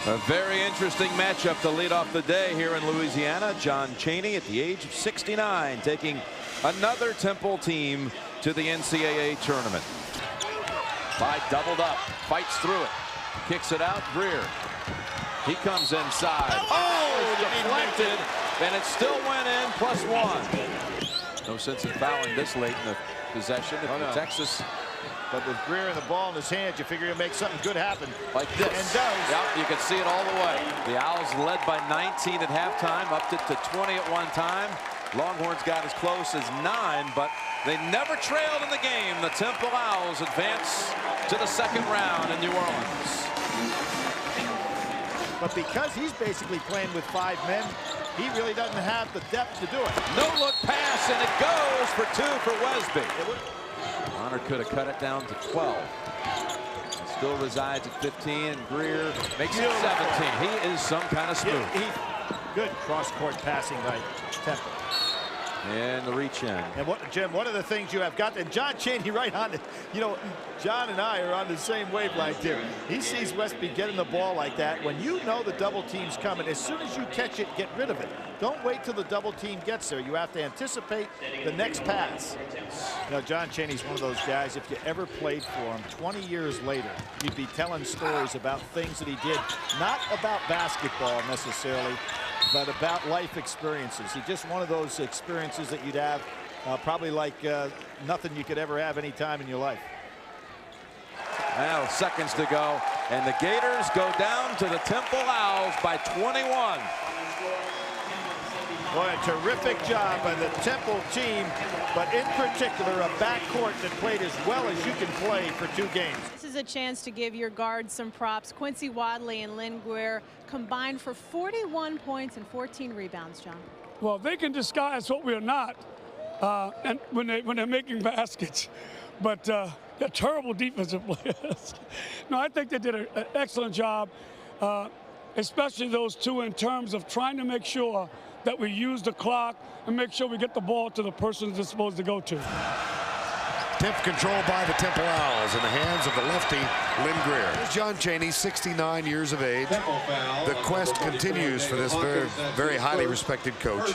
A very interesting matchup to lead off the day here in Louisiana. John Chaney at the age of 69 taking another Temple team to the NCAA tournament. Clyde doubled up, fights through it, kicks it out. Greer. He comes inside. Oh, deflected, and it still went in, +1. No sense in fouling this late in the possession. Texas. But with Greer and the ball in his hands, you figure he'll make something good happen. Like this. And does. Yep, you can see it all the way. The Owls led by 19 at halftime, upped it to 20 at one time. Longhorns got as close as 9, but they never trailed in the game. The Temple Owls advance to the second round in New Orleans. But because he's basically playing with 5 men, he really doesn't have the depth to do it. No-look pass, and it goes for 2 for Wesby. Honor could have cut it down to 12. It still resides at 15, and Greer makes it 17. He is some kind of smooth. Good cross-court passing by Temple. And the reach in. And Jim, one of the things you have got, and John Chaney right on it. You know, John and I are on the same wavelength here. He sees Westby getting the ball like that. When you know the double team's coming, as soon as you catch it, get rid of it. Don't wait till the double team gets there. You have to anticipate the next pass. Now, John Chaney's one of those guys, if you ever played for him, 20 years later, you'd be telling stories about things that he did, not about basketball necessarily, but about life experiences. He's just one of those experiences that you'd have probably like nothing you could ever have any time in your life. Now seconds to go, and the Gators go down to the Temple Owls by 21. Boy, a terrific job by the Temple team, but in particular a backcourt that played as well as you can play for 2 games. This is a chance to give your guards some props. Quincy Wadley and Lynn Greer combined for 41 points and 14 rebounds, John. Well, they can disguise what we're not, and when they're making baskets, but they're terrible defensive players. No, I think they did an excellent job, especially those 2 in terms of trying to make sure that we use the clock and make sure we get the ball to the person it's supposed to go to. Tip controlled by the Temple Owls in the hands of the lefty, Lynn Greer. John Chaney, 69 years of age. The quest continues for this very highly respected coach.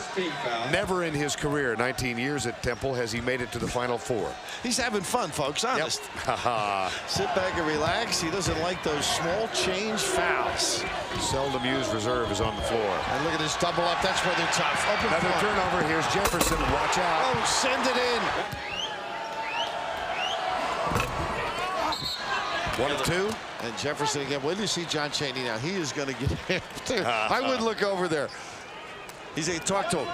Never in his career, 19 years at Temple, has he made it to the Final 4. He's having fun, folks, honest. Yep. Sit back and relax. He doesn't like those small change fouls. Seldom used reserve is on the floor. And look at this double up. That's where they're tough. Open Another front. turnover. Here's Jefferson. Watch out. Oh, send it in. 1 of 2. And Jefferson again. Wait till you see John Chaney now. He is going to get after. I would look over there. He's going to talk to him.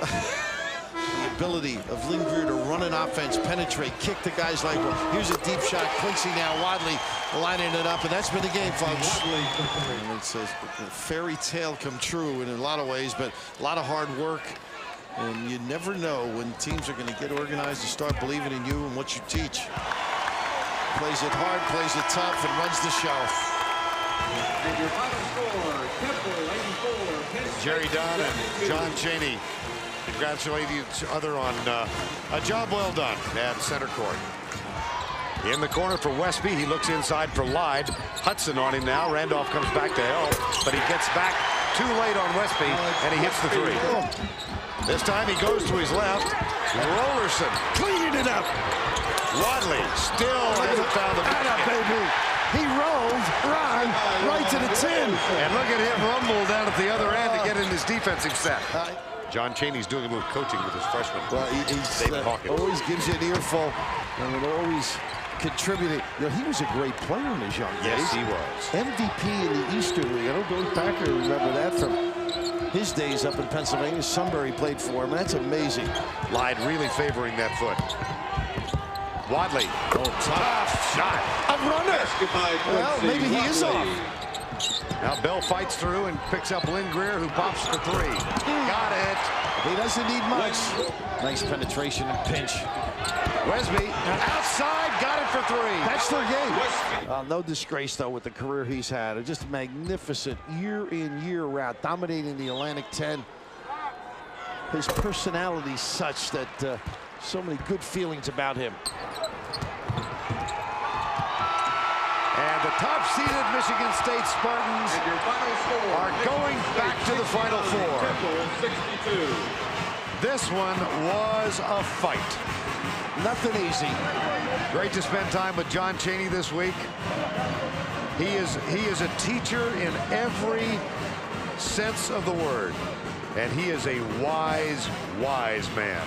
The ability of Lynn Greer to run an offense, penetrate, kick the guy's leg. Here's a deep shot. Quincy now, Wadley lining it up, and that's been the game, folks. And it's a fairy tale come true in a lot of ways, but a lot of hard work. And you never know when teams are going to get organized and start believing in you and what you teach. Plays it hard, plays it tough, and runs the show. And your final score, Temple 84. Jerry Dunn and John Chaney congratulate each other on a job well done at center court. In the corner for Westby, he looks inside for Lyde. Hudson on him now. Randolph comes back to help, but he gets back too late on Westby, and he hits the 3. This time he goes to his left. Rollerson cleaning it up. Wadley still hasn't found the baby. He rolled right to the 10. And look at him rumble down at the other end to get in his defensive set. John Chaney's doing a little coaching with his freshman. Well, he always gives you an earful and will always contributing. You know, he was a great player in his young days. Yes, he was. MVP in the Eastern League. I don't go back and remember that from his days up in Pennsylvania. Sunbury played for him. That's amazing. Lyde really favoring that foot. Wadley. Oh, tough shot. A runner. Well, maybe he is off. Now Bell fights through and picks up Lynn Greer, who pops for 3. Got it. He doesn't need much. Nice penetration and pinch. Wesby outside, got it for 3. That's their game. No disgrace, though, with the career he's had. Just magnificent year in, year out, dominating the Atlantic 10. His personality such that so many good feelings about him. And the top-seeded Michigan State Spartans And your final score, are going back to the Final Four. Temple 62. This one was a fight. Nothing easy. Great to spend time with John Chaney this week. He is a teacher in every sense of the word. And he is a wise, wise man.